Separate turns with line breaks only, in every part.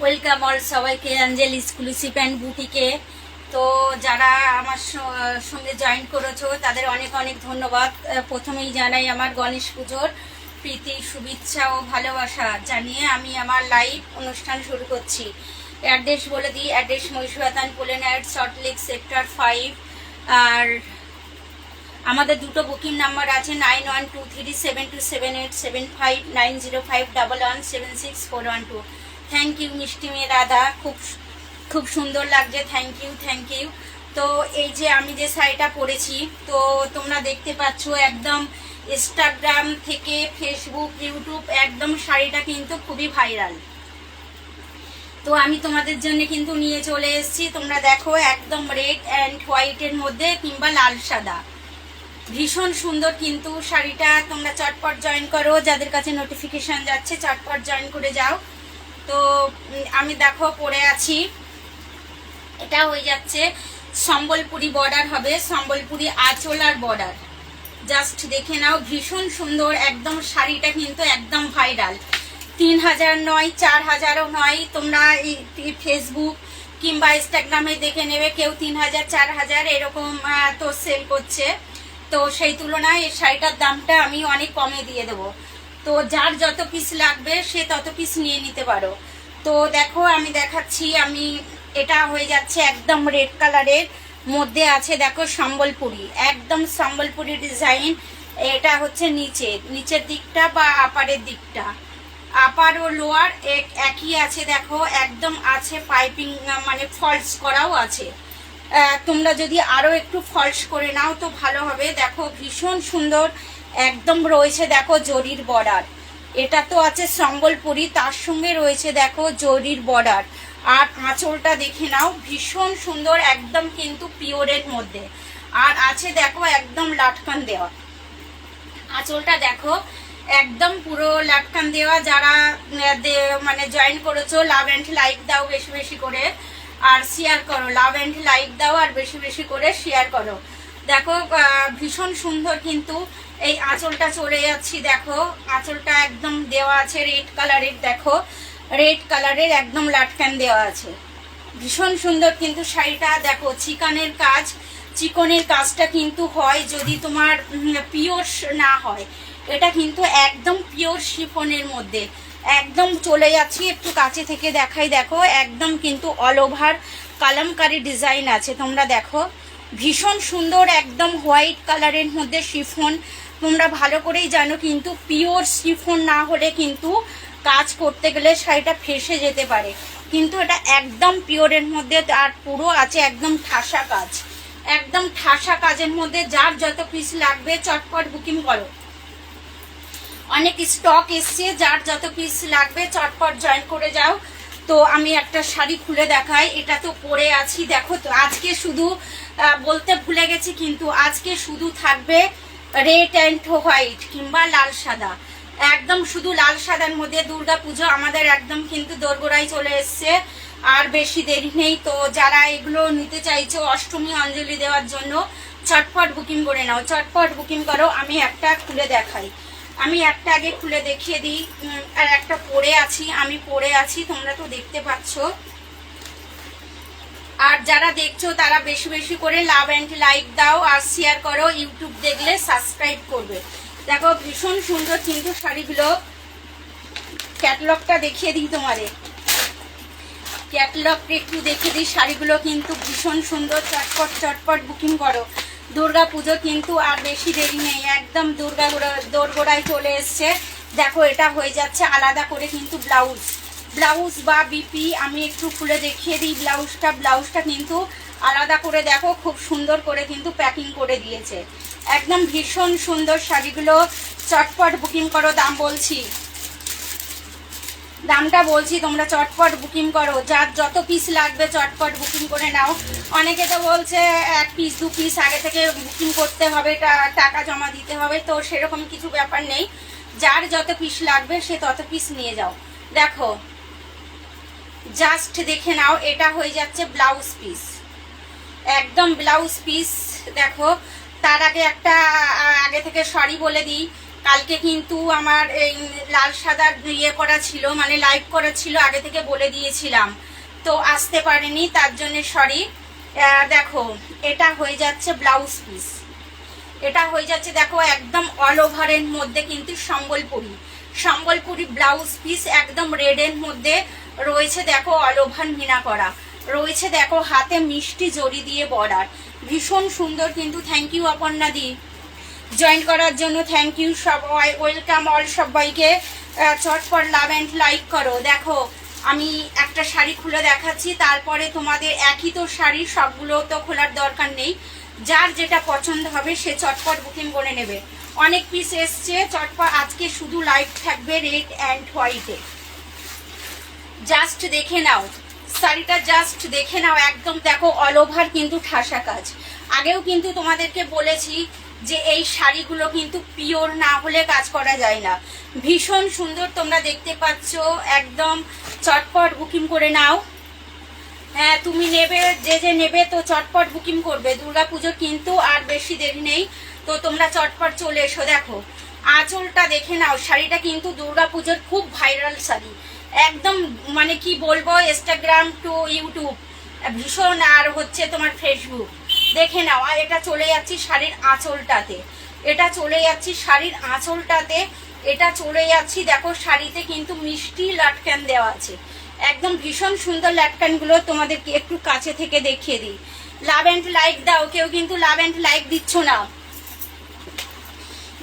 Welcome all সবাইকে Angel exclusive and বুটিকে। তো যারা আমার সঙ্গে জয়েন করেছো তাদের অনেক অনেক ধন্যবাদ। প্রথমেই জানাই আমার গণেশ পুজোর প্রীতি, শুভেচ্ছা ও ভালোবাসা জানিয়ে আমি আমার লাইভ অনুষ্ঠান শুরু করছি। অ্যাড্রেস বলে দিই, অ্যাড্রেস মহিষুয়াতান পোলেনার সল্টলেক সেক্টর 5। আর আমাদের দুটো বুকিং নাম্বার আছে 9123727875, 9051176412। থ্যাংক ইউ মিষ্টি মেয়ে দাদা, খুব সুন্দর লাগছে, থ্যাংক ইউ। তো এই যে আমি যে শাড়িটা পরেছি, তো তোমরা দেখতে পাচ্ছ একদম ইনস্টাগ্রাম থেকে ফেসবুক, ইউটিউব একদম শাড়িটা কিন্তু খুবই ভাইরাল। তো আমি তোমাদের জন্য কিন্তু নিয়ে চলে এসেছি। তোমরা দেখো একদম রেড অ্যান্ড হোয়াইটের মধ্যে কিংবা লাল সাদা, ভীষণ সুন্দর কিন্তু শাড়িটা। তোমরা চটপট জয়েন করো, যাদের কাছে নোটিফিকেশন যাচ্ছে চটপট জয়েন করে যাও। তো আমি দেখো পরে আছি, এটা হয়ে যাচ্ছে সম্বলপুরি বর্ডার হবে, সম্বলপুরি আঁচল আর বর্ডার। জাস্ট দেখে নাও, ভীষণ সুন্দর একদম শাড়িটা কিন্তু একদম ভাইরাল। 3000 নয়, 4000ও নয়। তোমরা ফেসবুক কিংবা ইনস্টাগ্রামে দেখে নেবে, কেউ 3000 4000 এরকম তো সেল করছে। তো সেই তুলনায় এই শাড়িটার দামটা আমি অনেক কমে দিয়ে দেবো। তো যার যত পিস লাগবে সে তত পিস নিয়ে নিতে পারো। তো দেখো আমি দেখাচ্ছি, আমি এটা হয়ে যাচ্ছে একদম রেড কালারের মধ্যে আছে, দেখো সম্বলপুরি, একদম সম্বলপুরি ডিজাইন। এটা হচ্ছে নিচের দিকটা বা আপারের দিকটা, আপার ও লোয়ার একই আছে। দেখো একদম আছে পাইপিং, মানে ফলস করাও আছে। তোমরা যদি আরো একটু ফলস করে নাও তো ভালো হবে। দেখো ভীষণ সুন্দর একদম রয়েছে, দেখো জরির বর্ডার। এটা তো আছে সম্বলপুরি, তার সঙ্গে রয়েছে দেখো জরির বর্ডার। আর আঁচলটা দেখে নাও, ভীষণ সুন্দর একদম কিন্তু পিওরের মধ্যে। আর আছে দেখো একদম লাটকান দেওয়া, আঁচলটা দেখো একদম পুরো লাটকান দেওয়া। যারা মানে জয়েন করেছো লাভ অ্যান্ড লাইক দাও বেশি বেশি করে, আর শেয়ার করো। লাভ অ্যান্ড লাইক দাও আর বেশি বেশি করে শেয়ার করো। দেখো ভীষণ সুন্দর কিন্তু এই আঁচলটা চলে যাচ্ছি। দেখো আঁচলটা একদম দেওয়া আছে রেড কালারের, দেখো রেড কালারের একদম লাটকান দেওয়া আছে, ভীষণ সুন্দর কিন্তু শাড়িটা। দেখো চিকনের কাজটা কিন্তু হয় যদি তোমার পিওর না হয়। এটা কিন্তু একদম পিওর শিফনের মধ্যে একদম চলে যাচ্ছি, একটু কাছে থেকে দেখাই। দেখো একদম কিন্তু অল ওভার কালামকারী ডিজাইন আছে। তোমরা দেখো ভীষণ সুন্দর একদম হোয়াইট কালারের মধ্যে শিফন। তোমরা ভালো করেই জানো কিন্তু পিওর শিফন না হলে কিন্তু কাজ করতে গেলে শাড়িটা ফেসে যেতে পারে, কিন্তু এটা একদম পিওরের মধ্যে। আর পুরো আছে একদম ঠাসা কাজ, একদম ঠাসা কাজের মধ্যে। যার যত পিস লাগবে চটপট বুকিং করো, অনেক স্টক এসছে। যার যত পিস লাগবে চটপট জয়েন করে যাও। তো আমি একটা শাড়ি খুলে দেখাই, এটা তো পরে আছি। দেখো তো আজকে শুধু বলতে ভুলে গেছি, কিন্তু আজকে শুধু থাকবে রেড অ্যান্ড হোয়াইট কিংবা লাল সাদা, একদম শুধু লাল সাদার মধ্যে। দুর্গা পুজো আমাদের একদম কিন্তু দোরগোড়ায় চলে এসছে, আর বেশি দেরি নেই। তো যারা এগুলো নিতে চাইছো অষ্টমী অঞ্জলি দেওয়ার জন্য চটপট বুকিং করে নাও, চটপট বুকিং করো। আমি একটা খুলে দেখাই, আমি একটা আগে খুলে দেখিয়ে দিই। আর একটা পরে আছি, আমি পরে আছি, তোমরা তো দেখতে পাচ্ছ। আর যারা দেখছো তারা বেশি বেশি করে লাভ অ্যান্ড লাইক দাও আর শেয়ার করো। ইউটিউব দেখলে সাবস্ক্রাইব করবে। দেখো ভীষণ সুন্দর কিন্তু শাড়িগুলো। ক্যাটালগটা দেখিয়ে দিই তোমাদের, ক্যাটালগটা একটু দেখিয়ে দিই। শাড়িগুলো কিন্তু ভীষণ সুন্দর, চটপট বুকিং করো। দুর্গা পুজো কিন্তু আর বেশি দেরি নেই, একদম দোরগোড়ায় চলে এসছে। দেখো এটা হয়ে যাচ্ছে আলাদা করে কিন্তু ব্লাউজ বা বিপি। আমি একটু খুলে দেখিয়ে দিই ব্লাউজটা কিন্তু আলাদা করে দেখো খুব সুন্দর করে কিন্তু প্যাকিং করে দিয়েছে। একদম ভীষণ সুন্দর শাড়িগুলো, চটপট বুকিং করো। দামটা বলছি, তোমরা চটপট বুকিং করো। যার যত পিস লাগবে চটপট বুকিং করে নাও। অনেকে তো বলছে 1 পিস 2 পিস আগে থেকে বুকিং করতে হবে, টাকা জমা দিতে হবে। তো সেরকম কিছু ব্যাপার নেই, যার যত পিস লাগবে সে তত পিস নিয়ে যাও। দেখো জাস্ট দেখে নাও, এটা হয়ে যাচ্ছে ব্লাউজ পিস, একদম ব্লাউজ পিস। দেখো তার আগে একটা আগে থেকে সরি বলে দিই, কালকে কিন্তু আমার এই লাল সাদার ইয়ে করা ছিল, মানে লাইভ করা ছিল, আগে থেকে বলে দিয়েছিলাম, তো আসতে পারেনি, তার জন্য সরি। দেখো এটা হয়ে যাচ্ছে ব্লাউজ পিস, এটা হয়ে যাচ্ছে দেখো একদম অল ওভারের মধ্যে কিন্তু সম্বলপুরি ব্লাউজ পিস, একদম রেডের মধ্যে রয়েছে দেখো অল ওভার মিনা করা রয়েছে, দেখো হাতে মিষ্টি জড়ি দিয়ে বর্ডার, ভীষণ সুন্দর কিন্তু। থ্যাংক ইউ অপর্ণা দি জয়েন করার জন্য, থ্যাংক ইউ সবাই, ওয়েলকাম অল সবাইকে। চটপট লাভ অ্যান্ড লাইক করো। দেখো আমি একটা শাড়ি খুলে দেখাচ্ছি, তারপরে তোমাদের একই তো শাড়ি, সবগুলো তো খোলার দরকার নেই, যার যেটা পছন্দ হবে সে চটপট বুকিং করে নেবে। অনেক পিস এসছে চটপট, আজকে শুধু লাইভ থাকবে রেড অ্যান্ড হোয়াইটে, জাস্ট দেখে নাও শাড়িটা, জাস্ট দেখে নাও, একদম দেখো অল ওভার কিন্তু ঠাসা কাজ। আগেও কিন্তু তোমাদেরকে বলেছি যে এই শাড়িগুলো কিন্তু পিওর না হলে কাজ করা যায় না, ভীষণ সুন্দর তোমরা দেখতে পাচ্ছ, একদম চটপট বুকিং করে নাও। হ্যাঁ তুমি নেবে, যে নেবে তো চটপট বুকিং করবে, দুর্গাপুজোর কিন্তু আর বেশি দেরি নেই, তো তোমরা চটপট চলে এসো। দেখো আঁচলটা দেখে নাও, শাড়িটা কিন্তু দুর্গাপুজোর খুব ভাইরাল শাড়ি, একদম মানে কি বলবো, ইনস্টাগ্রাম টু ইউটিউব ভীষণ, আর হচ্ছে তোমার ফেসবুক, দেখে নাও। আর এটা চলে যাচ্ছি শাড়ির আঁচলটাতে, এটা চলে যাচ্ছি শাড়ির আঁচলটাতে, এটা চলে যাচ্ছি দেখো শাড়িতে কিন্তু মিষ্টি লাটকান দেওয়া আছে, একদম ভীষণ সুন্দর লাটকানগুলো তোমাদেরকে একটু কাছে থেকে দেখিয়ে দিই। লাভ অ্যান্ড লাইক দাও, কেউ কিন্তু লাভ অ্যান্ড লাইক দিচ্ছ না।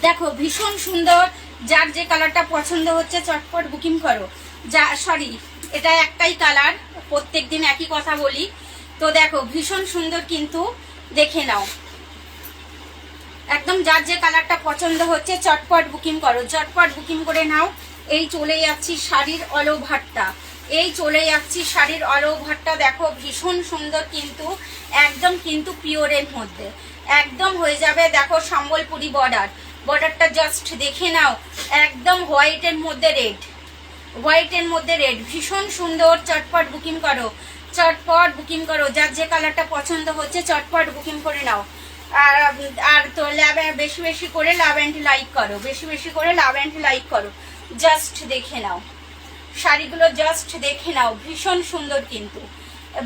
দেখো ভীষণ সুন্দর, যার যে কালারটা পছন্দ হচ্ছে চটপট বুকিং করো। যা সরি এটা একটাই কালার, প্রত্যেকদিন একই কথা বলি, তো দেখো ভীষণ সুন্দর কিন্তু, দেখে নাও, একদম যার যে কালারটা পছন্দ হচ্ছে চটপট বুকিং করো, চটপট বুকিং করে নাও। এই চলে যাচ্ছি শাড়ির অল ওভারটা, এই চলে যাচ্ছি শাড়ির অল ওভারটা, দেখো ভীষণ সুন্দর কিন্তু, একদম কিন্তু পিওরের মধ্যে একদম হয়ে যাবে। দেখো সম্বলপুরি বর্ডার, বর্ডারটা জাস্ট দেখে নাও, একদম হোয়াইটের মধ্যে রেড, হোয়াইটের মধ্যে রেড, ভীষণ সুন্দর। চটপট বুকিং করো, চটপট বুকিং করো, যার যে কালারটা পছন্দ হচ্ছে চটপট বুকিং করে নাও। আর তো লাভ, বেশি বেশি করে লাভ অ্যান্ড লাইক করো, বেশি বেশি করে লাভ অ্যান্ড লাইক করো, জাস্ট দেখে নাও শাড়িগুলো, জাস্ট দেখে নাও, ভীষণ সুন্দর কিন্তু,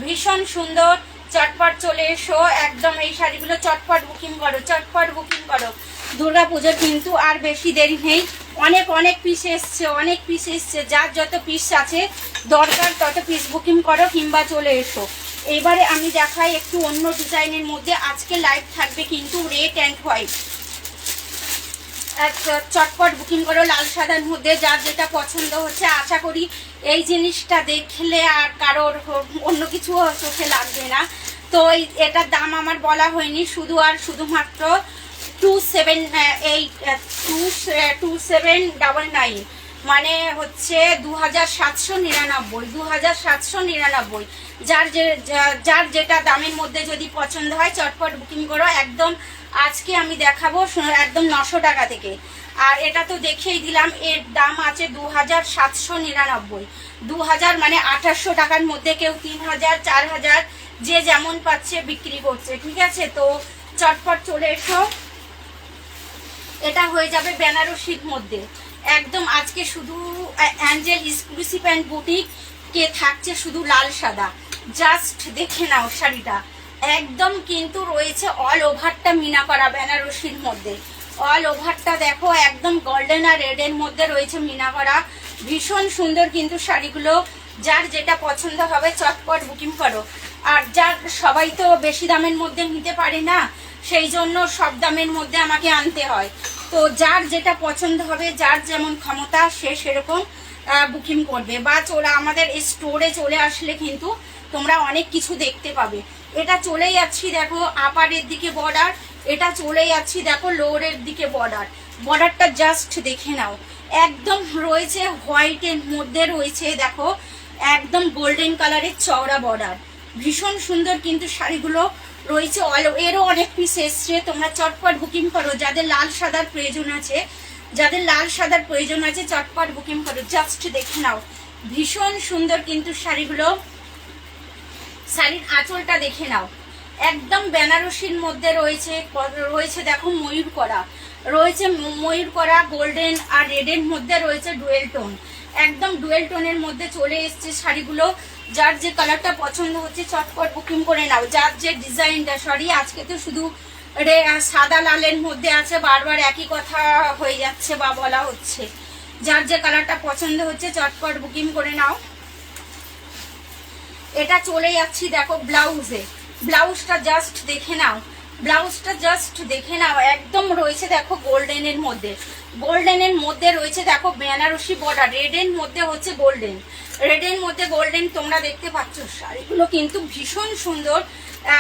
ভীষণ সুন্দর। চটপট চলে এসো, একদম এই শাড়িগুলো চটপট বুকিং করো, চটপট বুকিং করো। দুর্গাপুজোর কিন্তু আর বেশি দেরি নেই, অনেক অনেক পিস এসছে, অনেক পিস এসছে, যার যত পিস আছে দরকার তত পিস বুকিং করো কিংবা চলে এসো। এবারে আমি দেখাই একটু অন্য ডিজাইনের মধ্যে, আজকে লাইভ থাকবে কিন্তু রেড অ্যান্ড হোয়াইট, চটপট বুকিং করো লাল সাদার মধ্যে, যার যেটা পছন্দ হচ্ছে। আশা করি এই জিনিসটা দেখলে আর কারোর অন্য কিছু চোখে লাগবে না। তো এটার দাম আমার বলা হয়নি, শুধু আর শুধুমাত্র 2799, মানে হচ্ছে 2799, 2799। যার যেটা দামের মধ্যে যদি পছন্দ হয় চটপট বুকিং করো, একদম আজকে আমি দেখাবো একদম 900 টাকা থেকে, আর এটা তো দেখিয়ে দিলাম, এর দাম আছে 2799, 2000 মানে 2800 টাকার মধ্যে, কেউ 3000 4000 যে যেমন পাচ্ছে বিক্রি করছে, ঠিক আছে। তো চটপট চলে এসো, এটা হয়ে যাবে বেনারসির মধ্যে, একদম আজকে শুধু অ্যাঞ্জেল এক্সক্লুসিভ অ্যান্ড বুটিক কে থাকছে শুধু লাল সাদা, জাস্ট দেখে নাও শাড়িটা, একদম কিন্তু রয়েছে অল ওভারটা মিনা করা বেনারসির মধ্যে, অল ওভারটা দেখো একদম গোল্ডেন আর রেড এর মধ্যে রয়েছে মিনা করা, ভীষণ সুন্দর কিন্তু শাড়িগুলো, যার যেটা পছন্দ হবে চটপট বুকিং করো। আর যার সবাই তো বেশি দামের মধ্যে নিতে পারে না, সেই জন্য সব দামের মধ্যে আমাকে আনতে হয়, তো যার যেটা পছন্দ হবে, যার যেমন ক্ষমতা সে সেরকম বুকিং করবে, বা ওরা আমাদের স্টোরে চলে আসলে কিন্তু তোমরা অনেক কিছু দেখতে পাবে। এটা চলে যাচ্ছি দেখো আপারের দিকে বর্ডার, এটা চলে যাচ্ছি দেখো লোয়ারের দিকে বর্ডার, বর্ডারটা জাস্ট দেখে নাও, একদম রয়েছে হোয়াইটের মধ্যে রয়েছে দেখো একদম গোল্ডেন কালারের চওড়া বর্ডার, ভীষণ সুন্দর কিন্তু শাড়িগুলো রয়েছে। এরও অনেক পিস এসছে, তোমরা চটপট বুকিং করো, যাদের লাল সাদার প্রয়োজন আছে, যাদের লাল সাদার প্রয়োজন আছে চটপট বুকিং করো, জাস্ট দেখে নাও, ভীষণ সুন্দর কিন্তু শাড়িগুলো। শাড়ির আঁচলটা দেখে নাও, একদম বেনারসির মধ্যে রয়েছে দেখো ময়ূর করা, রয়েছে ময়ূর করা গোল্ডেন আর রেডের মধ্যে রয়েছে ডুয়েল টোন, একদম ডুয়েল টোনের মধ্যে চলে এসছে শাড়িগুলো। যার যে কালারটা পছন্দ হচ্ছে চটপট বুকিং করে নাও। যার যে ডিজাইনটা, সরি আজকে তো শুধু সাদা লালের মধ্যে আছে, বারবার একই কথা হয়ে যাচ্ছে বা বলা হচ্ছে। যার যে কালারটা পছন্দ হচ্ছে চটপট বুকিং করে নাও। এটা চলে যাচ্ছি দেখো ব্লাউজে, ব্লাউজটা জাস্ট দেখে নাও, ব্লাউজটা জাস্ট দেখে নাও। একদম রয়েছে দেখো গোল্ডেনের মধ্যে, গোল্ডেনের মধ্যে রয়েছে দেখো বেনারসি বর্ডার, রেডের মধ্যে হচ্ছে গোল্ডেন, রেডের মধ্যে গোল্ডেন। তোমরা দেখতে পাচ্ছ শাড়িগুলো কিন্তু ভীষণ সুন্দর।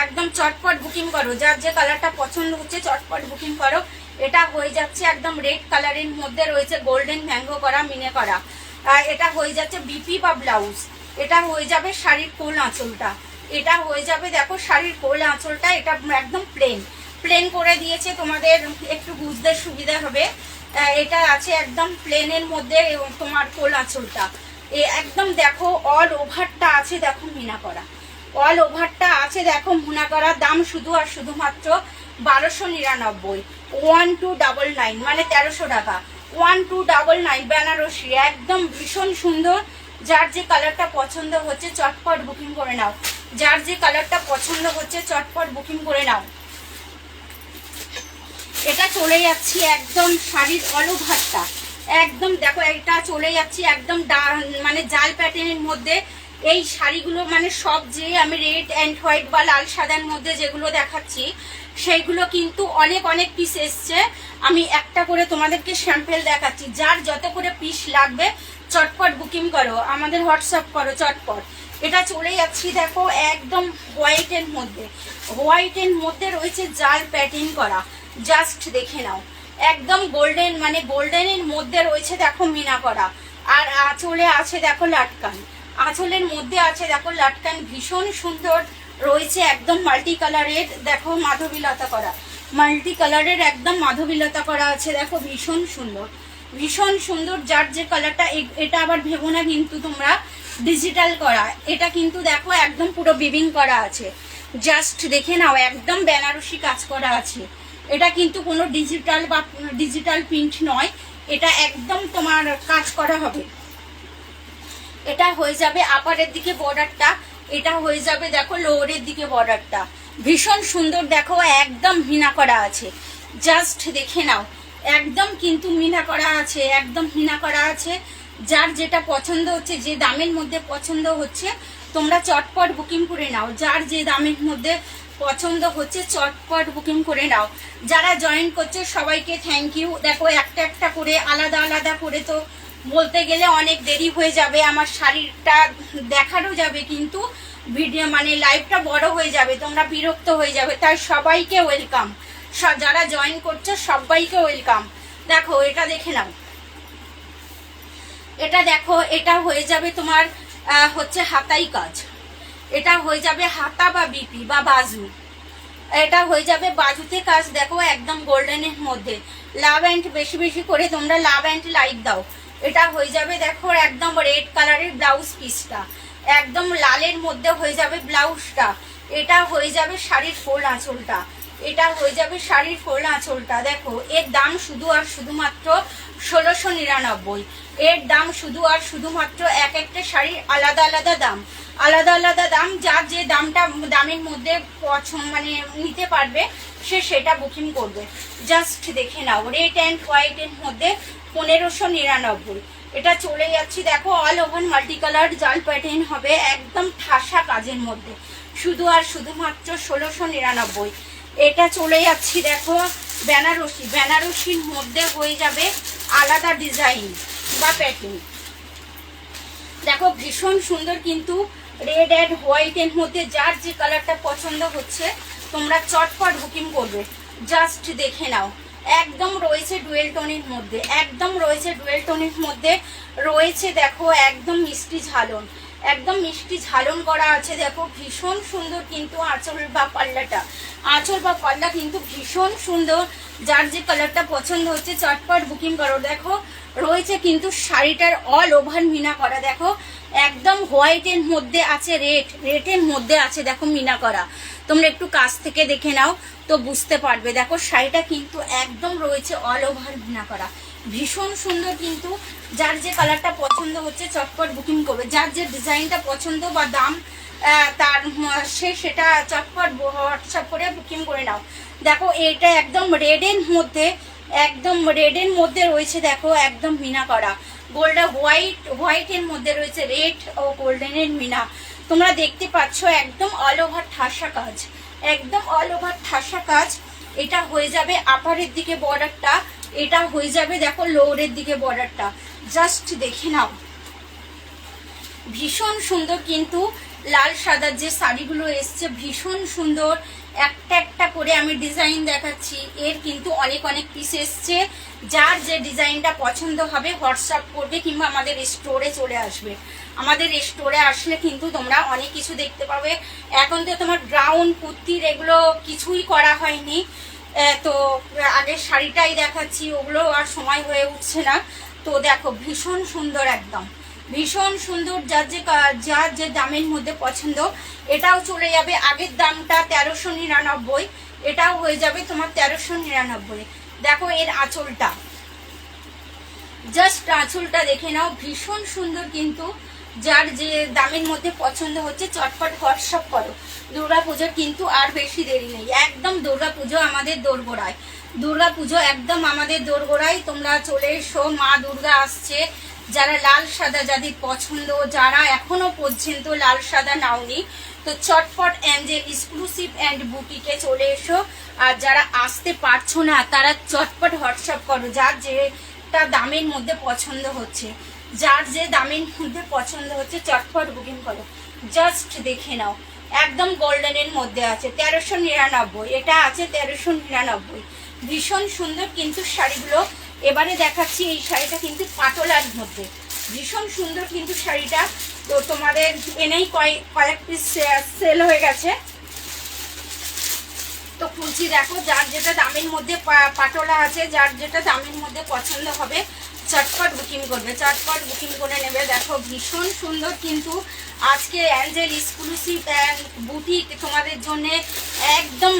একদম চটপট বুকিং করো, যার যে কালারটা পছন্দ হচ্ছে চটপট বুকিং করো। এটা হয়ে যাচ্ছে একদম রেড কালারের মধ্যে রয়েছে গোল্ডেন ম্যাঙ্গো করা, মিনে করা। এটা হয়ে যাচ্ছে বিপি বা ব্লাউজ। এটা হয়ে যাবে শাড়ির কোল আঁচলটা, এটা হয়ে যাবে দেখো শাড়ির কোল আঁচলটা। এটা একদম প্লেন, প্লেন করে দিয়েছে, তোমাদের একটু বুঝতে সুবিধা হবে। এটা আছে একদম প্লেনের মধ্যে তোমার কোল আঁচলটা। একদম দেখো অল ওভারটা আছে দেখো মিনা করা, অল ওভারটা আছে দেখো মুনা করা। দাম শুধু আর শুধুমাত্র 1299, 1299 মানে 1300 টাকা, 1299 বেনারসি, একদম ভীষণ সুন্দর। যার যে কালারটা পছন্দ হচ্ছে চটপট বুকিং করে নাও, যার যে কালারটা পছন্দ হচ্ছে চটপট বুকিং করে নাও। এটা চলে যাচ্ছি একদম শাড়ির অল ওভারটা, একদম দেখো এটা চলে যাচ্ছি একদম মানে জাল প্যাটার্নের মধ্যে। এই শাড়িগুলো মানে সব যে আমি রেড অ্যান্ড হোয়াইট বা লাল সাদার মধ্যে যেগুলো দেখাচ্ছি সেইগুলো কিন্তু অনেক অনেক পিস এসছে। আমি একটা করে তোমাদেরকে স্যাম্পেল দেখাচ্ছি। যার যত করে পিস লাগবে চটপট বুকিং করো, আমাদের হোয়াটসঅ্যাপ করো চটপট। এটা চলে যাচ্ছি দেখো একদম হোয়াইটের মধ্যে, হোয়াইটের মধ্যে রয়েছে জাল প্যাটার্ন করা, জাস্ট দেখে নাও। একদম গোল্ডেন মানে গোল্ডেনের মধ্যে রয়েছে দেখো মিনা করা। আর আঁচলে আছে দেখো লাটকান, আঁচলের মধ্যে আছে দেখো লাটকান, ভীষণ সুন্দর রয়েছে। একদম মাল্টি কালারের দেখো মাধবীলতা করা, মাল্টি কালারের একদম মাধবীলতা করা আছে দেখো, ভীষণ সুন্দর, ভীষণ সুন্দর। যার যে কালারটা, এটা আবার ভেবো না কিন্তু তোমরা ডিজিটাল করা, এটা কিন্তু দেখো একদম পুরো বিবিং করা আছে, জাস্ট দেখে নাও। একদম বেনারসি কাজ করা আছে, এটা কিন্তু কোনো ডিজিটাল বা ডিজিটাল প্রিন্ট নয়, এটা একদম তোমার কাজ করা হবে। এটা হয়ে যাবে আপারের দিকে বর্ডারটা, এটা হয়ে যাবে দেখো লোয়ারের দিকে বর্ডারটা, ভীষণ সুন্দর দেখো একদম মিনা করা আছে, জাস্ট দেখে নাও। একদম কিন্তু মিনা করা আছে, একদম মিনা করা আছে। যার যেটা পছন্দ হচ্ছে, যে দামের মধ্যে পছন্দ হচ্ছে তোমরা চটপট বুকিং করে নাও। যার যে দামের মধ্যে পছন্দ হচ্ছে চটপট বুকিং করে নাও। যারা জয়েন করছে সবাইকে থ্যাংক ইউ। দেখো একটা একটা করে আলাদা আলাদা করে তো বলতে গেলে অনেক দেরি হয়ে যাবে, আমার শাড়িটা দেখানো যাবে কিন্তু ভিডিও মানে লাইভটা বড় হয়ে যাবে, তোমরা বিরক্ত হয়ে যাবে। তাই সবাইকে ওয়েলকাম, যারা জয়েন করছো সবাইকে ওয়েলকাম। দেখো এটা দেখে নাও, এটা দেখো, এটা হয়ে যাবে তোমার হচ্ছে হাতাই কাজ, এটা হয়ে যাবে হাতা বা বিপি বা বাজু, এটা হয়ে যাবে বাজুতে কাজ দেখো একদম গোল্ডেনের মধ্যে। লাভ অ্যান্ড বেশি বেশি করে তোমরা লাভ অ্যান্ড লাইক দাও। এটা হয়ে যাবে দেখো একদম রেড কালারের ব্লাউজ পিসটা, একদম লালের মধ্যে হয়ে যাবে ব্লাউজটা। এটা হয়ে যাবে শাড়ির ফোল আঁচলটা, এটা হয়ে যাবে শাড়ির ফোল আঁচলটা। দেখো এর দাম শুধু আর শুধুমাত্র 1699, এর দাম শুধু আর শুধুমাত্র এক একটা শাড়ির আলাদা আলাদা দাম, আলাদা আলাদা দাম। যার যে দামটা দামের মধ্যে মানে নিতে পারবে সে সেটা বুকিং করবে। জাস্ট দেখে নাও, রেড অ্যান্ড হোয়াইটের মধ্যে 1599। এটা চলে যাচ্ছি দেখো অল ওভার মাল্টি কালার জাল প্যাটার্ন হবে, একদম ঠাসা কাজের মধ্যে, শুধু আর শুধুমাত্র 1699। এটা চলে যাচ্ছি দেখো বেনারসি, বেনারসির মধ্যে হয়ে যাবে আলাদা ডিজাইন বা প্যাটার্ন। দেখো ভীষণ সুন্দর কিন্তু রেড অ্যান্ড হোয়াইটের মধ্যে। যার যে কালারটা পছন্দ হচ্ছে তোমরা চটপট বুকিং করবে, জাস্ট দেখে নাও। একদম রয়েছে ডুয়েল টোনের মধ্যে, একদম রয়েছে ডুয়েল টোনের মধ্যে রয়েছে দেখো একদম মিষ্টি ঝালন, একদম মিষ্টি ঝালন করা আছে। দেখো ভীষণ সুন্দর কিন্তু আঁচল বা পাল্লাটা, আঁচল বা পাল্লা কিন্তু ভীষণ সুন্দর। যার যে কালারটা পছন্দ হচ্ছে চটপট বুকিং করো। দেখো রয়েছে কিন্তু শাড়িটার অল ওভার মিনা করা। দেখো একদম হোয়াইটের মধ্যে আছে রেটের মধ্যে আছে দেখো মিনা করা। তোমরা একটু কাছ থেকে দেখে নাও তো বুঝতে পারবে। দেখো শাড়িটা কিন্তু একদম রয়েছে অল ওভার মিনা করা, ভীষণ সুন্দর কিন্তু। যার যে কালারটা পছন্দ হচ্ছে চটপট বুকিং করবে। যার যে ডিজাইনটা পছন্দ বা দাম তার সেটা চটপট হোয়াটসঅ্যাপ করে বুকিং করে নাও। দেখো এটা একদম রেডের মধ্যে, একদম রেডের মধ্যে রয়েছে দেখো একদম মিনা করা। গোল্ডেন হোয়াইটের মধ্যে রয়েছে রেড ও গোল্ডেনের মিনা। তোমরা দেখতে পাচ্ছ একদম অল ওভার ঠাসা কাজ, একদম অল ওভার ঠাসা কাজ। এটা হয়ে যাবে আপারের দিকে বর্ডারটা, এটা হয়ে যাবে দেখো লোয়ারের দিকে বর্ডারটা। জাস্ট দেখে নাও, ভীষণ সুন্দর কিন্তু। লাল সাদার যে শাড়িগুলো এসছে ভীষণ সুন্দর। একটা একটা করে আমি ডিজাইন দেখাচ্ছি, এর কিন্তু অনেক অনেক পিস এসছে। যার যে ডিজাইনটা পছন্দ হবে হোয়াটসঅ্যাপ করবে কিংবা আমাদের স্টোরে চলে আসবে। আমাদের স্টোরে আসলে কিন্তু তোমরা অনেক কিছু দেখতে পাবে। এখন তো তোমার গ্রাউন্ড কুর্তির এগুলো কিছুই করা হয়নি, তো আগে শাড়িটাই দেখাচ্ছি, ওগুলো আর সময় হয়ে উঠছে না। তো দেখো ভীষণ সুন্দর, একদম ভীষণ সুন্দর। যার যে দামের মধ্যে পছন্দ এটাও চলে যাবে। আগের দামটা 1399, এটাও হয়ে যাবে তোমার 1399। দেখো এর আঁচলটা, জাস্ট আঁচলটা দেখে নাও, ভীষণ সুন্দর কিন্তু। যার যে দামের মধ্যে পছন্দ হচ্ছে চটপট হোয়াটসঅ্যাপ করো। দুর্গাপুজোর কিন্তু আর বেশি দেরি নেই, একদম দুর্গাপুজো আমাদের দোরগোড়ায়, দুর্গাপুজো একদম আমাদের দোরগোড়ায়। তোমরা চলে এসো, মা দুর্গা আসছে। যারা লাল সাদা যাদের পছন্দ, যারা এখনো পর্যন্ত লাল সাদা নাওনি, তো চটপট অ্যাঞ্জেল এক্সক্লুসিভ অ্যান্ড বুটিকে চলে এসো। আর যারা আসতে পারছো না তারা চটপট হোয়াটসঅ্যাপ করো। যার যেটা দামের মধ্যে পছন্দ হচ্ছে, যার যে দামের মধ্যে পছন্দ হচ্ছে চটপট বুকিং করো। জাস্ট দেখে নাও, একদম গোল্ডেনের মধ্যে আছে 1399, এটা আছে 1399। ভীষণ সুন্দর কিন্তু শাড়িগুলো। এবারে দেখাচ্ছি এই শাড়িটা কিন্তু পাটোলার মধ্যে, ভীষণ সুন্দর কিন্তু শাড়িটা। তো তোমাদের এনেই কয়েক পিস সেল হয়ে গেছে, তো খুঁজছি। দেখো যার যেটা দামের মধ্যে পাটোলা আছে, যার যেটা দামের মধ্যে পছন্দ হবে চটপট বুকিং করবে, চটপট বুকিং করে নেবে। দেখো ভীষণ সুন্দর কিন্তু আজকে অ্যাঞ্জেল এক্সক্লুসিভ অ্যান্ড বুটিক তোমাদের জন্য একদম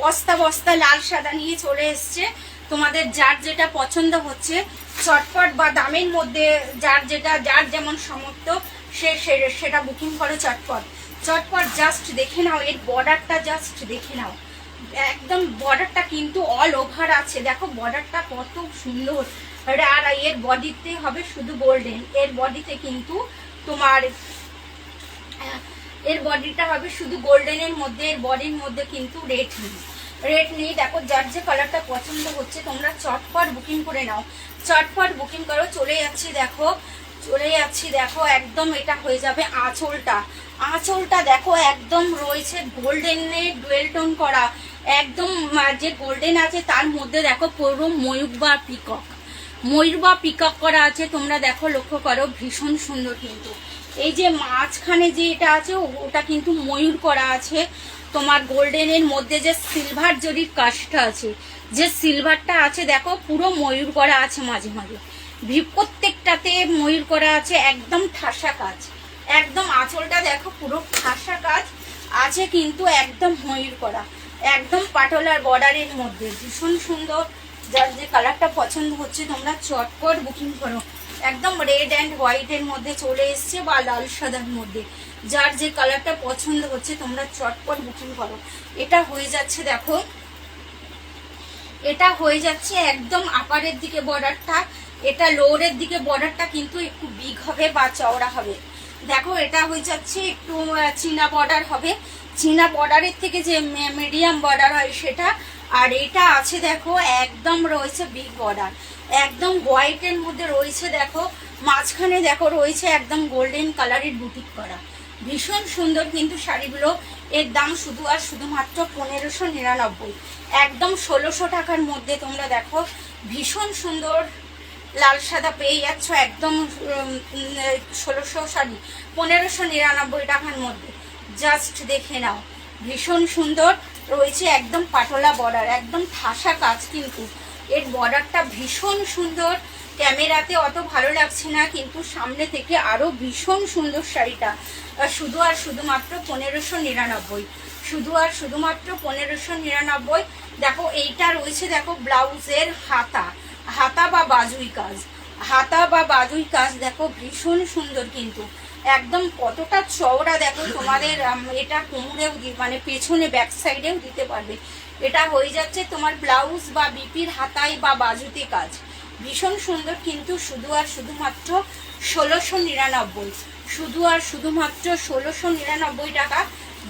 বস্তা বস্তা লাল সাদা নিয়ে চলে এসছে। তোমাদের যার যেটা পছন্দ হচ্ছে চটপট বা দামের মধ্যে যার যেমন সামর্থ্য সেটা বুকিং করো চটপট চটপট। জাস্ট দেখে নাও এর বর্ডারটা, জাস্ট দেখে নাও, একদম বর্ডারটা কিন্তু অল ওভার আছে। দেখো বর্ডারটা কত সুন্দর। আর এর বডিতে হবে শুধু গোল্ডেন, এর বডিতে কিন্তু তোমার এর বডিটা হবে শুধু গোল্ডেনের মধ্যে, এর বডির মধ্যে কিন্তু রেড নেই। দেখো যার যে কালারটা পছন্দ হচ্ছে তোমরা চটপট বুকিং করে নাও, চটপট বুকিং করো। চলে যাচ্ছি দেখো একদম এটা হয়ে যাবে আঁচলটা দেখো একদম রয়েছে গোল্ডেনের ডুয়েল টোন করা, একদম যে গোল্ডেন আছে তার মধ্যে দেখো পুরো ময়ূর বা পিকক করা আছে। তোমরা দেখো লক্ষ্য করো, ভীষণ সুন্দর কিন্তু। এই যে মাঝখানে যে এটা আছে ওটা কিন্তু ময়ূর করা আছে। তোমার গোল্ডেনের মধ্যে যে সিলভার জরির কাজটা আছে, যে সিলভারটা আছে দেখো পুরো ময়ূর করা আছে মাঝে মাঝে, প্রত্যেকটাতে ময়ূর করা আছে। একদম ঠাসা কাজ, একদম আঁচলটা দেখো পুরো ঠাসা কাজ আছে কিন্তু একদম ময়ূর করা, একদম পাটোলার বর্ডারের মধ্যে, ভীষণ সুন্দর। যার যে কালারটা পছন্দ হচ্ছে তোমরা চটপট বুকিং করো। একদম রেড অ্যান্ড হোয়াইটের মধ্যে চলে এসছে বা লাল সাদার মধ্যে, যার যে কালারটা পছন্দ হচ্ছে তোমরা চটপট বুকিং করো। এটা হয়ে যাচ্ছে দেখো, এটা হয়ে যাচ্ছে একদম আপারের দিকে বর্ডারটা, এটা লোয়ারের দিকে বর্ডারটা কিন্তু একটু বিগ হবে বা চওড়া হবে। দেখো এটা হয়ে যাচ্ছে একটু চীনা বর্ডার হবে, চীনা বর্ডারের থেকে যে মিডিয়াম বর্ডার হয় সেটা। আর এটা আছে দেখো একদম রয়েছে বিগ বর্ডার, একদম হোয়াইটের মধ্যে রয়েছে। দেখো মাঝখানে দেখো রয়েছে একদম গোল্ডেন কালারের বুটিক করা, ভীষণ সুন্দর কিন্তু শাড়িগুলো। এর দাম শুধু আর শুধুমাত্র 1599, একদম 1600 টাকার মধ্যে। তোমরা দেখো ভীষণ সুন্দর লাল সাদা পেয়ে যাচ্ছ একদম 1599 টাকার মধ্যে। জাস্ট দেখে নাও, ভীষণ সুন্দর রয়েছে, একদম পাটোলা বর্ডার, একদম ঠাসা কাজ, কিন্তু এর বর্ডারটা ভীষণ সুন্দর। ক্যামেরাতে অত ভালো লাগছে না, কিন্তু সামনে থেকে আরো ভীষণ সুন্দর শাড়িটা। শুধু আর শুধুমাত্র 1599, শুধু আর শুধুমাত্র 1599। দেখো এইটা রয়েছে, দেখো ব্লাউজের হাতা বা বাজুই কাজ, হাতা বা বাজুই কাজ দেখো ভীষণ সুন্দর, কিন্তু একদম কতটা চওড়া দেখো। তোমাদের এটা কোমরেও মানে পেছনে ব্যাক সাইডেও দিতে পারবে। এটা হয়ে যাচ্ছে তোমার ব্লাউজ বা বিপির হাতায় বা বাজুতে কাজ, ভীষণ সুন্দর, কিন্তু শুধু আর শুধুমাত্র 1699, শুধু আর শুধুমাত্র 1699 টাকা।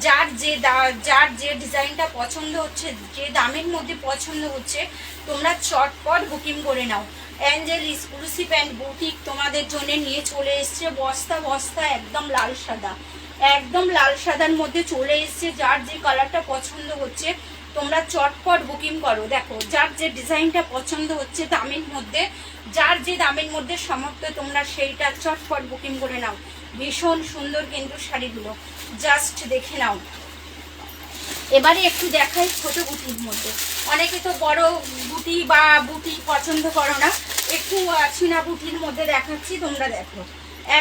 যার যে ডিজাইনটা পছন্দ হচ্ছে, যে দামের মধ্যে পছন্দ হচ্ছে, তোমরা চটপট বুকিং করে নাও। অ্যাঞ্জেল এক্সক্লুসিভ অ্যান্ড বুটিক তোমাদের জন্য নিয়ে চলে এসছে বস্তা বস্তা একদম লাল সাদা, একদম লাল সাদার মধ্যে চলে এসছে। যার যে কালারটা পছন্দ হচ্ছে তোমরা চটপট বুকিং করো। দেখো যার যে ডিজাইনটা পছন্দ হচ্ছে দামের মধ্যে, যার যে দামের মধ্যে সমাপ্ত, তোমরা সেইটা চটপট বুকিং করে নাও। ভীষণ সুন্দর কিন্তু শাড়িগুলো, জাস্ট দেখে নাও। এবারে একটু দেখাই ছোট বুটির মধ্যে। অনেকে তো বড় বুটি বা বুটি পছন্দ করো না, একটু চীনা বুটির মধ্যে দেখাচ্ছি, তোমরা দেখো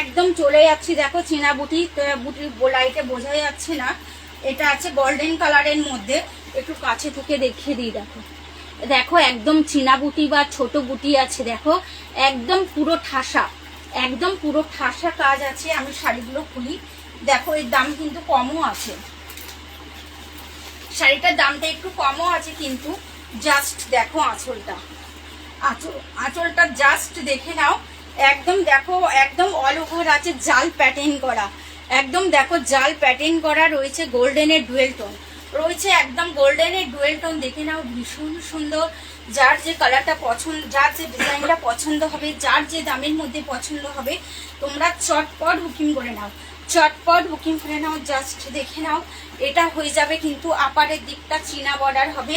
একদম চলে যাচ্ছি। দেখো চীনা বুটি, বুটির লাইটে বোঝা যাচ্ছে না, এটা আছে গোল্ডেন কালারের মধ্যে, একটু কাছে থেকে দেখিয়ে দিই। দেখো দেখো একদম চীনা বুটি বা ছোট বুটি আছে, দেখো একদম পুরো ঠাসা, একদম পুরো ঠাসা কাজ আছে। আমি শাড়িগুলো খুলি, দেখো এর দাম কিন্তু কমও আছে, শাড়িটার দামটা একটু কমও আছে, কিন্তু জাস্ট দেখো আঁচলটা, আঁচলটা জাস্ট দেখে নাও। একদম দেখো একদম অল ওভার আছে জাল প্যাটার্ন করা, একদম দেখো জাল প্যাটার্ন করা রয়েছে, গোল্ডেনের ডুয়েল টোন রয়েছে, একদম গোল্ডেনের ডুয়েল টোন দেখে নাও, ভীষণ সুন্দর। যার যে কালারটা পছন্দ, যার যে ডিজাইনটা পছন্দ হবে, যার যে দামের মধ্যে পছন্দ হবে, তোমরা চটপট বুকিং করে নাও, চটপট বুকিং করে নাও। জাস্ট দেখে নাও, এটা হয়ে যাবে কিন্তু আপারের দিকটা চীনা বর্ডার হবে,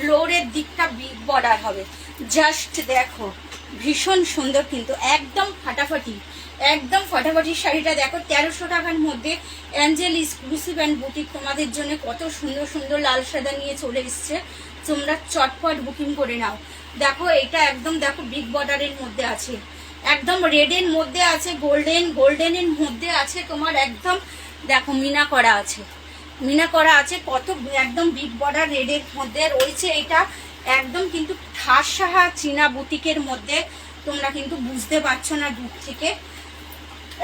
লোরের দিকটা বিগ বর্ডার হবে। জাস্ট দেখো ভীষণ সুন্দর, কিন্তু একদম ফাটাফাটি, একদম ফাটাফাটি শাড়িটা দেখো 1300 টাকার মধ্যে। অ্যাঞ্জেল এক্সক্লুসিভ অ্যান্ড বুটিক তোমাদের জন্য কত সুন্দর সুন্দর লাল সাদা নিয়ে চলে এসছে, তোমরা চটপট বুকিং করে নাও। দেখো এটা একদম দেখো বিগ বর্ডারের মধ্যে আছে, একদম রেডের মধ্যে আছে, গোল্ডেনের মধ্যে আছে, তোমার একদম দেখো মিনা করা আছে, মিনা করা আছে, কত একদম বিগ বর্ডার রেডের মধ্যে রয়েছে। এটা একদম কিন্তু ঠাসা চীনা বুটিকের মধ্যে, তোমরা কিন্তু বুঝতে পারছো না দূর থেকে,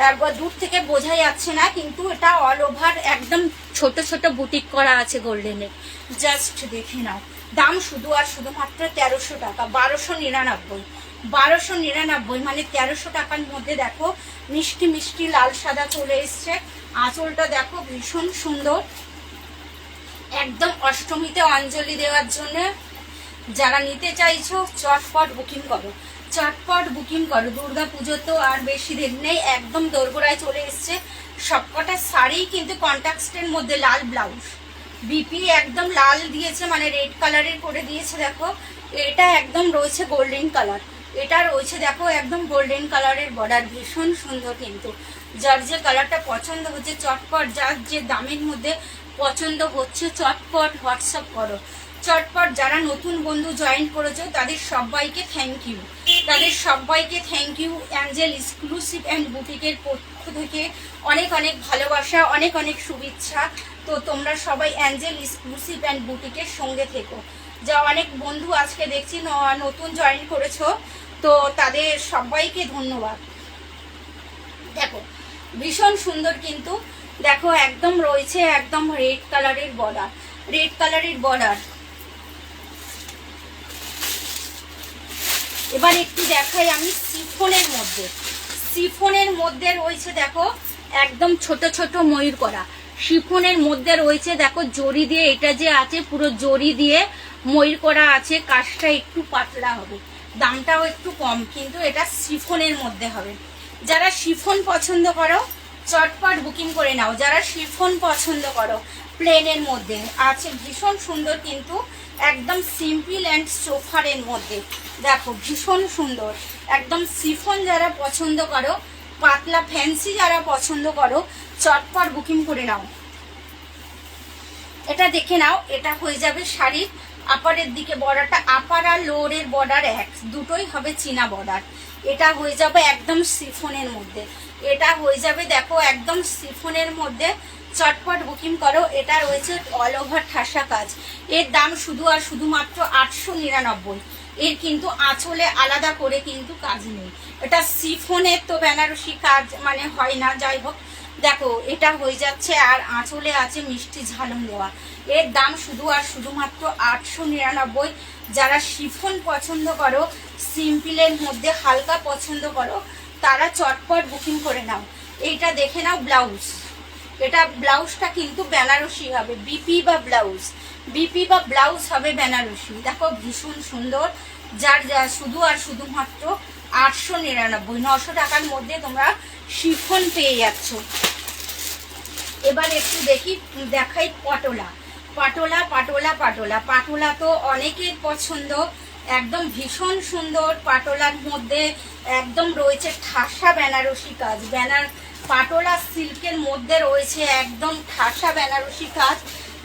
একবার দূর থেকে বোঝা যাচ্ছে না, কিন্তু এটা অল ওভার একদম ছোট ছোট বুটিক করা আছে গোল্ডেনের। জাস্ট দেখে নাও, দাম শুধু আর শুধুমাত্র 1300 টাকা, 1299, 1299 মানে 1300 টাকার মধ্যে। দেখো মিষ্টি মিষ্টি লাল সাদা চলে এসছে, আঁচলটা দেখো ভীষণ সুন্দর, একদম অষ্টমীতে অঞ্জলি দেওয়ার জন্য যারা নিতে চাইছো চটপট বুকিং করো, চটপট বুকিং করো। দুর্গা পুজো তো আর বেশি দিন নেই, একদম দোরগোড়ায় চলে এসছে। সবকটা শাড়ি কিন্তু কন্ট্রাস্টের মধ্যে, লাল ব্লাউজ, বিপি একদম লাল দিয়েছে, মানে রেড কালারের করে দিয়েছে। দেখো এটা একদম রয়েছে গোল্ডেন কালার, এটা রয়েছে দেখো একদম গোল্ডেন কালারের বর্ডার, ভীষণ সুন্দর। কিন্তু যার যে কালারটা পছন্দ হচ্ছে চটপট, যার যে দামের মধ্যে পছন্দ হচ্ছে চটপট হোয়াটসঅ্যাপ করো, চটপট। যারা নতুন বন্ধু জয়েন করেছো তাদের সবাইকে থ্যাংক ইউ, তাদের সবাইকে thank you. Angel exclusive and বুটিকের পক্ষ থেকে অনেক অনেক ভালোবাসা, অনেক অনেক শুভেচ্ছা। তো তোমরা সবাই অ্যাঞ্জেল এক্সক্লুসিভ অ্যান্ড বুটিকের সঙ্গে থেকো। যা অনেক বন্ধু আজকে দেখছি নতুন জয়েন করেছো, তো তাদের সবাইকে ধন্যবাদ। দেখো ভীষণ সুন্দর, কিন্তু দেখো একদম রয়েছে একদম রেড কালারের বর্ডার, রেড কালারের বর্ডার। এবার একটু দেখাই আমি শিফনের মধ্যে, শিফনের মধ্যে রয়েছে দেখো একদম ছোট ছোট ময়ূর করা, শিফনের মধ্যে রয়েছে দেখো জরি দিয়ে, এটা যে আছে পুরো জরি দিয়ে ময়ূর করা আছে, কাজটা একটু পাতলা হবে, দামটাও একটু কম, কিন্তু এটা শিফনের মধ্যে হবে। যারা শিফন পছন্দ করো চটপট বুকিং করে নাও। যারা শিফন পছন্দ করো প্লেনের মধ্যে আছে, ভীষণ সুন্দর কিন্তু একদম সিম্পল অ্যান্ড সোফারের মধ্যে দেখো ভীষণ সুন্দর একদম শিফন। যারা পছন্দ করো পাতলা ফ্যান্সি যারা পছন্দ করো চটপট বুকিং করে নাও। এটা দেখে নাও, এটা হয়ে যাবে শাড়ির আপারের দিকে বর্ডারটা, আপার আর লোয়ারের বর্ডার এক দুটোই হবে চীনা বর্ডার। এটা হয়ে যাবে একদম সিফনের মধ্যে, এটা হয়ে যাবে দেখো একদম সিফনের মধ্যে। চটপট বুকিং করো। এটা রয়েছে অল ওভার ঠাসা কাজ, এর দাম শুধু আর শুধুমাত্র 899। এর কিন্তু আঁচলে আলাদা করে কিন্তু কাজ নেই। এটা সিফনের তো বেনারসি কাজ মানে হয় না, যাই হোক দেখো এটা হয়ে যাচ্ছে আর আঁচলে আছে মিষ্টি ঝালন দেওয়া। এর দাম শুধু আর শুধুমাত্র 899। যারা শিফন পছন্দ করো সিম্পলের মধ্যে হালকা পছন্দ করো তারা চটপট বুকিং করে নাও। এইটা দেখে নাও ব্লাউজ, এটা ব্লাউজটা কিন্তু বেনারসি হবে, বিপি বা ব্লাউজ হবে বেনারসি। দেখো ভীষণ সুন্দর, যার যা শুধু আর শুধুমাত্র 899। 900 টাকার মধ্যে তোমরা শিফন পেয়ে যাচ্ছ। এবার একটু দেখাই পটোলা। পাটোলা তো অনেকের পছন্দ, একদম ভীষণ সুন্দর। পাটোলার মধ্যে একদম রয়েছে ঠাসা বেনারসি কাজ, পাটোলা সিল্কের মধ্যে রয়েছে একদম ঠাসা বেনারসি কাজ।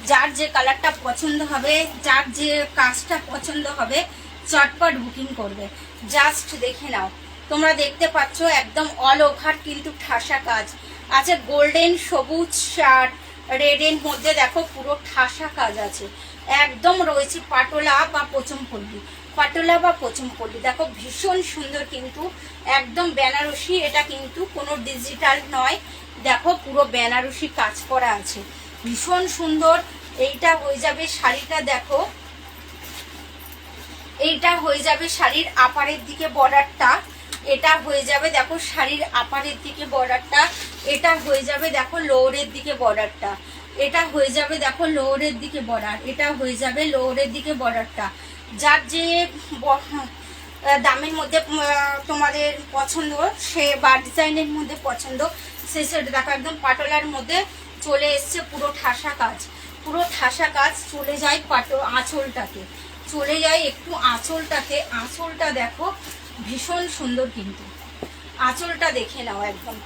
যার যে কালারটা পছন্দ হবে, যার যে কাজটা পছন্দ হবে চটপট বুকিং করবে। জাস্ট দেখে নাও, তোমরা দেখতে পাচ্ছ একদম অল ওভার কিন্তু ঠাসা কাজ আছে। গোল্ডেন সবুজ শার্ট রেডের মধ্যে দেখো পুরো ঠাসা কাজ আছে। একদম রয়েছে পাটোলা বা পচমপল্লি। দেখো ভীষণ সুন্দর কিন্তু একদম বেনারসি, এটা কিন্তু কোনো ডিজিটাল নয়। দেখো পুরো বেনারসি কাজ করা আছে, ভীষণ সুন্দর। এইটা হয়ে যাবে শাড়িটা, দেখো এইটা হয়ে যাবে শাড়ির আপারের দিকে বর্ডারটা। এটা হয়ে যাবে দেখো শাড়ির আপারের দিকে বর্ডারটা। এটা হয়ে যাবে দেখো লোয়ারের দিকে বর্ডারটা। এটা হয়ে যাবে দেখো লোয়ারের দিকে বর্ডার। এটা হয়ে যাবে লোয়ারের দিকে বর্ডারটা। যার যে দামের মধ্যে তোমাদের পছন্দ সে বা ডিজাইনের মধ্যে পছন্দ সে সেটা দেখো একদম পাটোলার মধ্যে চলে এসছে পুরো ঠাসা কাজ। চলে যায় আঁচলটাকে, চলে যায় একটু আঁচলটাকে। আঁচলটা দেখো ভীষণ সুন্দর কিন্তু আঁচলটা দেখে নাও, একদম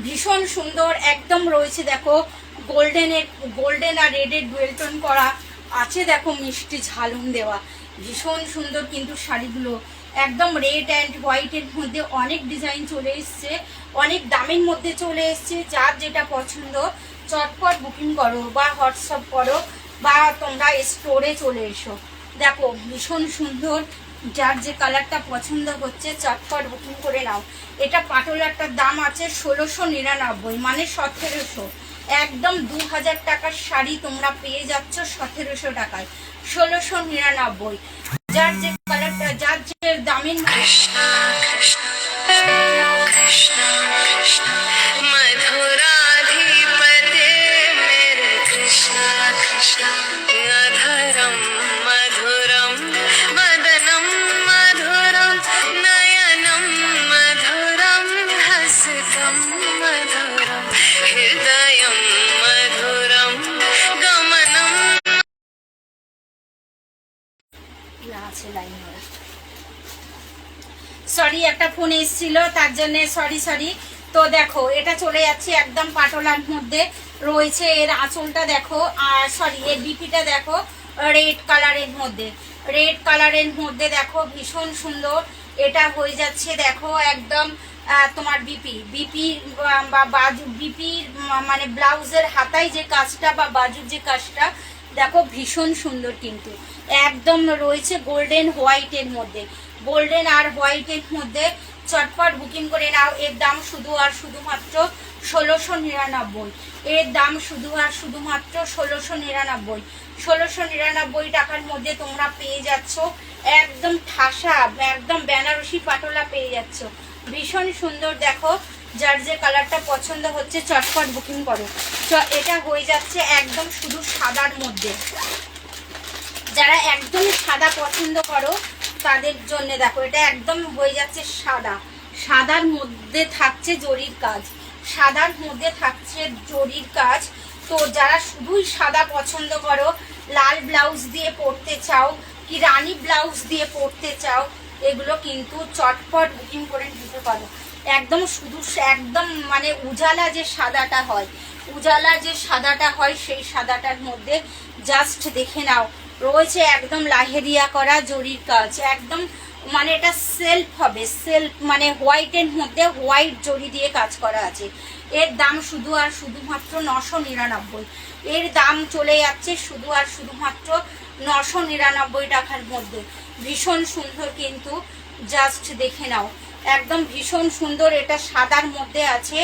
ভীষণ সুন্দর। একদম রয়েছে দেখো গোল্ডেন আর রেডের ডুয়েল টোন করা আছে। দেখো মিষ্টি ঝালুন দেওয়া, ভীষণ সুন্দর কিন্তু শাড়িগুলো একদম রেড অ্যান্ড হোয়াইটের মধ্যে অনেক ডিজাইন চলে এসছে, অনেক দামের মধ্যে চলে এসছে। যার যেটা পছন্দ চটপট বুকিং করো বা হোয়াটসঅ্যাপ করো বা তোমরা স্টোরে চলে এসো। দেখো ভীষণ সুন্দর, যার যে কালারটা পছন্দ হচ্ছে চটপট বুকিং করে নাও। এটা পাটোলারটার দাম আছে 1699 মানে 1700। একদম 2000 টাকার শাড়ি তোমরা পেয়ে যাচ্ছ 1700 টাকায়, 1699। যার যে কালারটা, যার যে দামের সরি একটা ফোন এসেছিল তার জন্য সরি। তো দেখো এটা চলে যাচ্ছে একদম পাটোলার মধ্যে রয়েছে। এর আঁচলটা দেখো, সরি এর বিপিটা দেখো রেড কালারের মধ্যে দেখো ভীষণ সুন্দর। এটা হয়ে যাচ্ছে দেখো একদম তোমার বিপি বা বাজু বিপির মানে ব্লাউজের হাতায় যে কাজটা বা বাজুর যে কাজটা দেখো ভীষণ সুন্দর কিন্তু একদম রয়েছে গোল্ডেন আর হোয়াইটের মধ্যে। চটপট বুকিং করে নাও। এর দাম শুধু আর শুধুমাত্র 1699। এর দাম শুধু আর শুধুমাত্র 1699। 1699 টাকার মধ্যে তোমরা পেয়ে যাচ্ছ একদম ঠাসা একদম বেনারসি পাটোলা পেয়ে যাচ্ছ, ভীষণ সুন্দর। দেখো যার যে কালারটা পছন্দ হচ্ছে চটপট বুকিং করো। এটা হয়ে যাচ্ছে একদম শুধু সাদার মধ্যে। যারা একদম সাদা পছন্দ করো তাদের জন্য দেখো এটা একদম হয়ে যাচ্ছে সাদা, সাদার মধ্যে থাকছে জরির কাজ, সাদার মধ্যে থাকছে জরির কাজ। তো যারা শুধুই সাদা পছন্দ করো, লাল ব্লাউজ দিয়ে পরতে চাও কি রানী ব্লাউজ দিয়ে পরতে চাও, এগুলো কিন্তু চটপট বুকিং করে দিতে পারো। একদম শুধু একদম মানে উজালা যে সাদাটা হয়, উজালা যে সাদাটা হয় সেই সাদাটার মধ্যে জাস্ট দেখে নাও রয়েছে একদম লাহেরিয়া করা জরির কাজ। একদম মানে এটা সেলফ হবে, সেলফ মানে হোয়াইটের মধ্যে হোয়াইট জরি দিয়ে কাজ করা আছে। এর দাম শুধু আর শুধুমাত্র 999। এর দাম চলে যাচ্ছে শুধু আর শুধুমাত্র 999 টাকার মধ্যে। ভীষণ সুন্দর কিন্তু, জাস্ট দেখে নাও একদম ভীষণ সুন্দর। এটা সাদার মধ্যে আছে,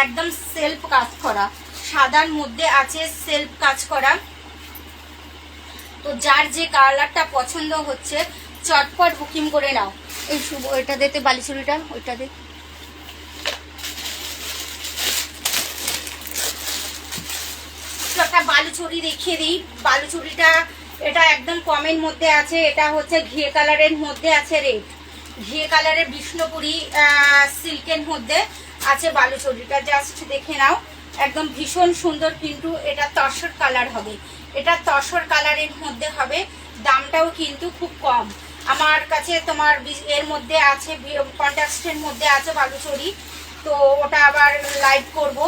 একদম সেলফ কাজ করা, সাদার মধ্যে আছে সেলফ কাজ করা। তো যার যে কালারটা পছন্দ হচ্ছে চটপট বুকিং করে নাও। এই শুভ এটা দিতে বালিচুরিটা, ওইটা দে। একটা বালুচুরি দেখিয়ে দিই। বালুচুরিটা এটা একদম কমের মধ্যে আছে, এটা হচ্ছে ঘিয়ে কালারের মধ্যে আছে, রেড ঘিয়ে কালারের বিষ্ণুপুরি সিল্কের মধ্যে আছে বালুচুরিটা। জাস্ট দেখে নাও একদম ভীষণ সুন্দর কিন্তু এটা তসর কালার হবে, এটা তসর কালারের মধ্যে হবে। দামটাও কিন্তু খুব কম। আমার কাছে তোমার এর মধ্যে আছে কন্ট্রাস্টের মধ্যে আছে বালুচুরি, তো ওটা আবার লাইভ করব।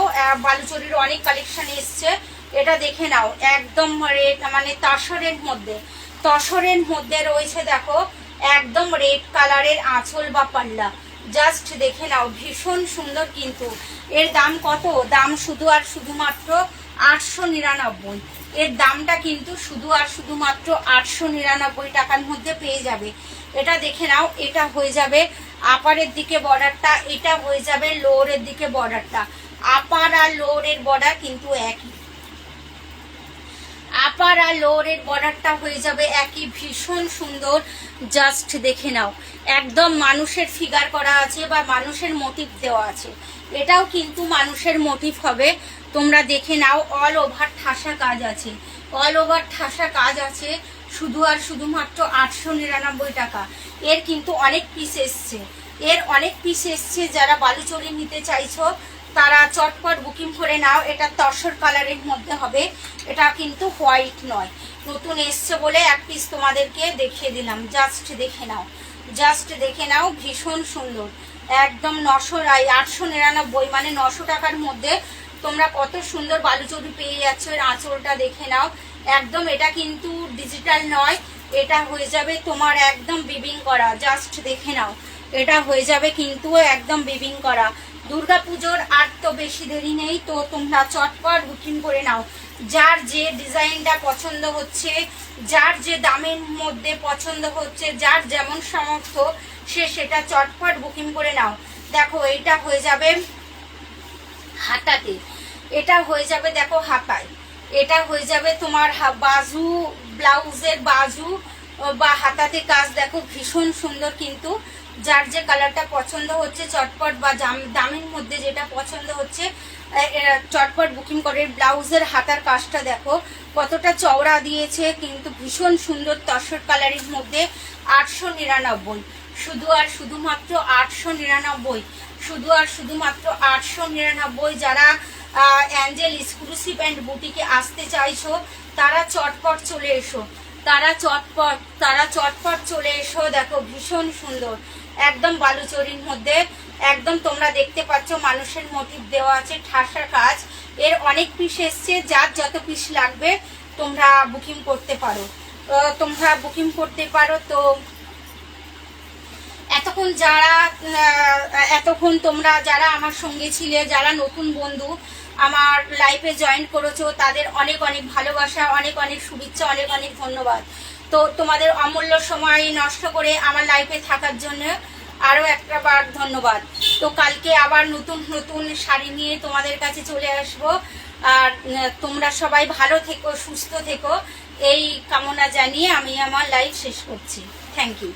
বালুচুরির অনেক কালেকশন এসছে, এটা দেখে নাও একদম রেড মানে তসরের মধ্যে, তসরের মধ্যে রয়েছে দেখো একদম রেড কালারের আঁচল বা পাল্লা। জাস্ট দেখে নাও ভীষণ সুন্দর কিন্তু। এর দাম কত? দাম শুধু আর শুধুমাত্র 899। এর দামটা কিন্তু শুধু আর শুধুমাত্র 899 টাকার মধ্যে পেয়ে যাবে। এটা দেখে নাও, এটা হয়ে যাবে আপারের দিকে বর্ডারটা, এটা হয়ে যাবে লোয়ারের দিকে বর্ডারটা। আপার আর লোয়ারের বর্ডার কিন্তু একই, আপার আর লোয়ারের বর্ডারটা হয়ে যাবে একই। ভীষণ সুন্দর, জাস্ট দেখে নাও একদম মানুষের ফিগার করা আছে বা মানুষের মোটিভ দেওয়া আছে। এটাও কিন্তু মানুষের মোটিভ হবে, তোমরা দেখে নাও। অল ওভার ঠাসা কাজ আছে, অল ওভার ঠাসা কাজ আছে শুধু আর শুধুমাত্র 899 টাকা। এর কিন্তু অনেক পিস এসছে, এর অনেক পিস এসছে। যারা বালুচরি নিতে চাইছো তারা চটপট বুকিং করে নাও। এটা তসর কালারের মধ্যে হবে, এটা কিন্তু হোয়াইট নয়। নতুন এসছে বলে এক পিস তোমাদেরকে দেখিয়ে দিলাম। জাস্ট দেখে নাও, জাস্ট দেখে নাও ভীষণ সুন্দর। একদম 899 মানে 900 টাকার মধ্যে তোমরা কত সুন্দর বালুচরি পেয়ে যাচ্ছ। এর আঁচলটা দেখে নাও একদম, এটা কিন্তু ডিজিটাল নয়, এটা হয়ে যাবে তোমার একদম বিবিং করা। জাস্ট দেখে নাও এটা হয়ে যাবে কিন্তু একদম বিবিং করা। দুর্গাপুজোর আর তো বেশি দেরি নেই, তো তোমরা চটপট বুকিং করে নাও। যার যে ডিজাইনটা পছন্দ হচ্ছে, যার যে দামের মধ্যে পছন্দ হচ্ছে, যার যেমন সামর্থ্য সে সেটা চটপট বুকিং করে নাও। দেখো এটা হয়ে যাবে হাতাতে, এটা হয়ে যাবে দেখো হাতায়, এটা হয়ে যাবে তোমার বাজু, ব্লাউজের বাজু বা হাতাতে কাজ। দেখো ভীষণ সুন্দর কিন্তু। যার যে কালারটা পছন্দ হচ্ছে চটপট বা দামের মধ্যে যেটা পছন্দ হচ্ছে চটপট বুকিং করে। ব্লাউজের হাতার কাজটা দেখো কতটা চওড়া দিয়েছে কিন্তু ভীষণ সুন্দর তসর কালারের মধ্যে। 899, শুধু আর শুধুমাত্র 899, শুধু আর শুধুমাত্র 899। যারা অ্যাঞ্জেল এক্সক্লুসিভ অ্যান্ড বুটিকে আসতে চাইছো তারা চটপট চলে এসো, তারা চটপট চলে এসো। দেখো ভীষণ সুন্দর একদম বালুচরির মধ্যে, একদম তোমরা দেখতে পাচ্ছ মানুষের মোটিভ দেওয়া আছে, ঠাসা কাজ। এর অনেক পিস এসছে, যার যত পিস লাগবে তোমরা বুকিং করতে পারো, তোমরা বুকিং করতে পারো। তো এতক্ষণ তোমরা যারা আমার সঙ্গে ছিলে, যারা নতুন বন্ধু আমার লাইফে জয়েন করেছো, তাদের অনেক অনেক ভালোবাসা, অনেক অনেক শুভেচ্ছা, অনেক অনেক ধন্যবাদ। তো তোমাদের অমূল্য সময় নষ্ট করে আমার লাইফে থাকার জন্য আরও একটা বার ধন্যবাদ। তো কালকে আবার নতুন নতুন শাড়ি নিয়ে তোমাদের কাছে চলে আসবো। আর তোমরা সবাই ভালো থেকো, সুস্থ থেকো, এই কামনা জানিয়ে আমি আমার লাইফ শেষ করছি। Thank you.